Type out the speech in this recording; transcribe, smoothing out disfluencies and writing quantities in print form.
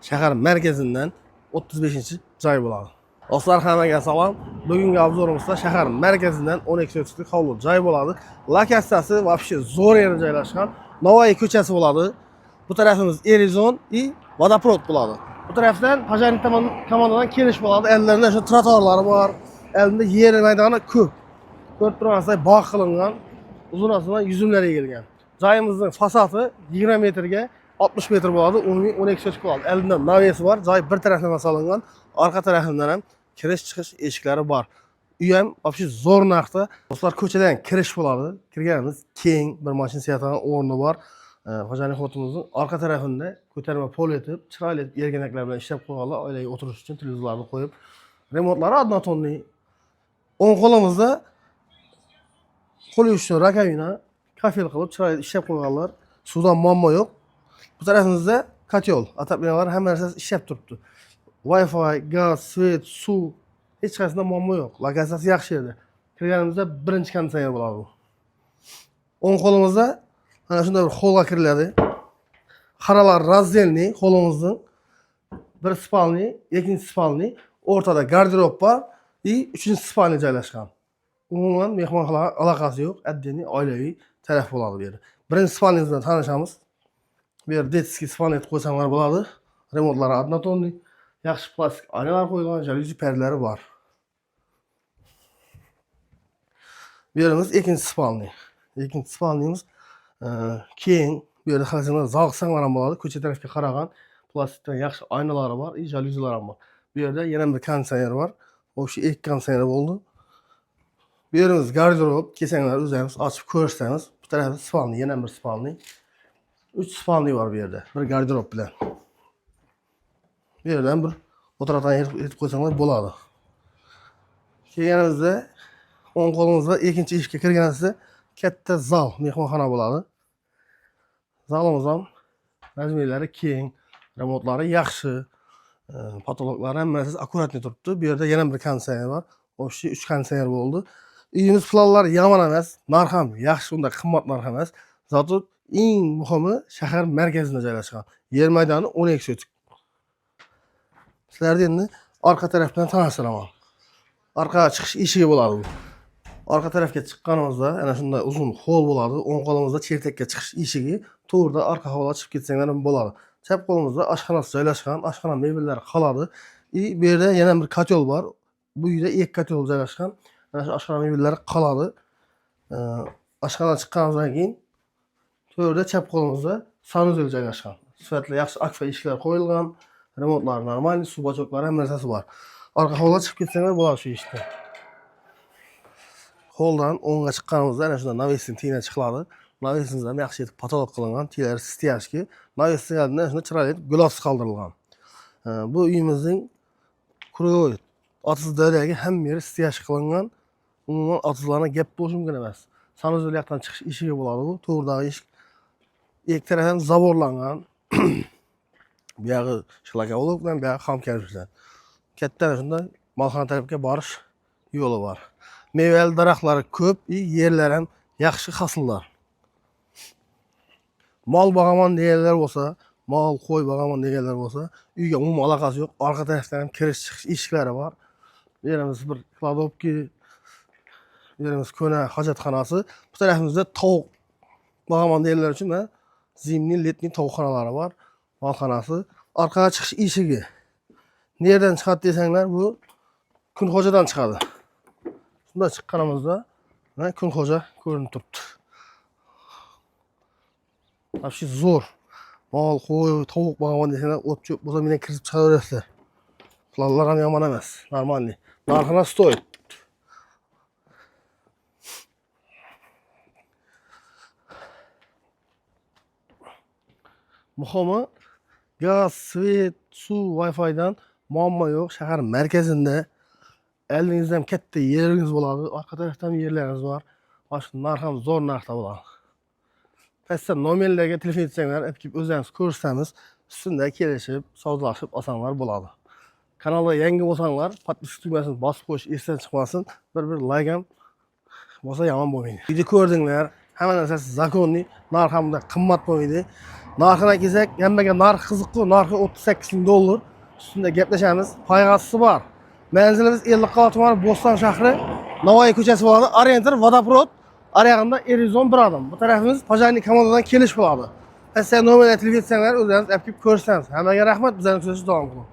shahar merkezinden 35-joy bo'ladi. Dostlar, hammaga salom. Bugungi obzorimizda shahar merkezinden 12 so'tlik hovli joy bo'ladi. Lokatsiyasi вообще zo'r yerda joylashgan. Navoiy ko'chasi bo'ladi. Bu tarafimiz Erizon и Vodoprod bo'ladi. Bu tarafdan Pajariy komandadan kelish bo'ladi. Ellerinde şu trotuarlari bor. Elinde yer maydoni ko'p. Ko'rib turgansizlar, bog' qilingan, uzunasidan yuzumlar egilgan. Joyimizning fasadi 20 metrga 60 metr bo'ladi, 12 so'tlik bo'ladi. Elinde navesi var. Joy bir tarafdan solingan, arka tarafından ham kirish chiqish eshiklari bor. Uy ham вообще zo'r narxda. Do'stlar, ko'chadan kirish bo'ladi. Kirganimiz keng bir mashina siyatgan o'rni bor. Xo'jalik xotimizning arka tarafında ko'tarma pol etib, chiroyli yerganaklar bilan ishlab qo'yganlar, oilaga o'tirish uchun televizorlarni qo'yib, remontlari однотонный. O'ng qo'limizda qo'l yuvish uchun rakovina, kafel qilib chiroyli ishlab qo'yganlar. Suvdan muammo yo'q. Bu tarafimizda kotel, atapinalar hamma narsasi ishlab turibdi. Wi-Fi, gaz, svet, suv hech qaysida muammo yo'q. Lokatsiyasi yaxshi edi. Kirganimizda birinchi konditsioner bo'ladi bu. O'ng qo'limizda mana shunday bir holga kiriladi. Xaralar razdelniy, qo'limizning bir spalniy, ikkinchi spalniy, o'rtada garderob bor и uchinchi spalniy joylashgan. Umuman mehmonxonaga aloqasi yo'q, addiniy oilaviy taraf bo'ladi bu yerda. Birinchi spalniy bilan tanishamiz. Bu yerda detskiy spalniy qo'ysanlar bo'ladi. Remontlari однотонный, yaxshi plastik oynalar qo'yilgan, jaluzi perdalari bor. Bu yerimiz ikkinchi spalniy. Ikkinchi spalniyimiz keng, bu yerda xazinalar zal qilsanglar ham bo'ladi. Ko'cha tarafga qaragan plastikdan yaxshi oynalari bor, и jaluzilar ham bor. Bu yerda yana bir konditsioner bor. O'sha ikki konditsioner bo'ldi. Bu yerimiz garderob, kesanglar o'zingiz ochib ko'rsangiz, bu tarafda spalniy, yana bir spalniy. 3 spalniy bor bu yerda, bir garderob bilan. Bu yerdan bir o'tiradigan yer etib qo'ysanglar bo'ladi. Kelganimizda o'ng qo'limizda ikkinchi eshikka kirganimizda katta zal, mehmonxona bo'ladi. Zalimiz ham razmerlari keng, remontlari yaxshi, patologlari hammasi akkuratni turibdi. Bu yerda yana bir konditsioner bor. O'sha 3 konditsioner bo'ldi. Uyimiz planlari yomon emas, narx ham yaxshi, unda qimmat narx emas. Zato eng muhimi shahar markazida joylashgan. Yer maydoni 12 so'tlik. Sizlarga endi orqa tarafdan tanishtiraman. Orqa chiqish eshigi bo'ladi bu. Orqa tarafga chiqqanimizda ana shunday uzun hol bo'ladi. O'ng qo'limizda chertakka chiqish eshigi, to'g'rida orqa hovli ochib ketsanglar ham bo'ladi. Chap qo'limizda oshxonasi joylashgan, oshxona mebellari qoladi. Bu yerda yana bir kotel bor. Bu uyda ikki kotel joylashgan. Mana shu oshxona mebellari qoladi. Oshxonadan chiqqanimizdan keyin to'g'rida chap qo'limizda sanuzel joylashgan. Sifatli yaxshi akfa eshiklar qo'yilgan, remontlar normal, suv bochoqlari ham narsasi bor. Orqa hovliga chiqib ketsanglar bo'ladi shu eshikdan. Holdan o'ngga chiqqanimizda ana shunda navesin tina chiqiladi. Navesimizda ham yaxshi etib patolog qilingan, tilari stiyashki, navesning oldida shunda chiroyli glos qoldirilgan. Bu uyimizning krugoy otizlardagi hamma yeri stiyash qilingan. Umuman otizlarga gap bo'lishi mumkin emas. Sanuzel yoqdan chiqish eshigi bo'ladi bu. To'g'ridagi eshik ikki tarafdan zavorlangan. Bu yog'i shlakovolok bilan, bu yog'i xom kalish bilan. Katta shunday malxona tarafga borish yo'li bor. Mevali daraxtlari ko'p, yerlar ham yaxshi hosillar. Mol boqaman deganlar bo'lsa, mol, qo'y boqaman deganlar bo'lsa, uyga umuman aloqasi yo'q. Orqa tarafdan ham kirish chiqish eshiklari bor. Bu yerimiz bir kladovki, bu yerimiz ko'na hojatxonasi. Bu tarafimizda tovuq boqaman deganlar uchun zimniy, letniy tovuqxonalari bor. Molxonasi, orqaga chiqish eshigi. Nereden chiqadi desanglar, bu Kunxo'jadan chiqadi. Shunda chiqqanimizda Kunxo'ja ko'rinib turibdi. Вообще zo'r. Mol, qo'y, tovuq boqaman desanglar, o't cho'p bo'lsa menga kirib chiqaverasizlar. Planlar ham yomon emas, normalniy. Narxini stoyt. Muhimi gaz, svet, suv, Wi-Fi'dan muammo yo'q. Shahar markazida elinizda ham katta yeringiz bo'ladi. Orqa tarafda ham yerlaringiz bor. Boshqa narx ham zo'r narxda bo'ladi. Pastda nomerlarga telefon etsanglar, kelib o'zingiz ko'rsatamiz. Ustida kelishib, savdolashib olsanglar bo'ladi. Kanalga yangi bo'lsanglar, podpiska tugmasini bosib qo'yish esdan chiqmasin. Bir like ham bo'lsa yomon bo'lmaydi. Video ko'rdinglar, hamma narsasi zakonniy, narx ham qimmat bo'lmaydi. Narxına kelsak, hammaga narx qiziq-ku, narxi 38 ming dollar. Üstünde gaplaşamiz. Payg'asisi bor. Manzilimiz Ellikqal'a tumani Bo'ston shahri, Navoiy ko'chasi bo'ladi. Orientir Vodoprovod, arayog'ida Erizon bir adam. Bu tarafimiz Pajani komandadan kelish bo'ladi. Siz nomerni telefon etsanglar, o'zingiz olib kelib ko'rsangiz. Hammaga rahmat, bizlarni kuzatishni davom qiling.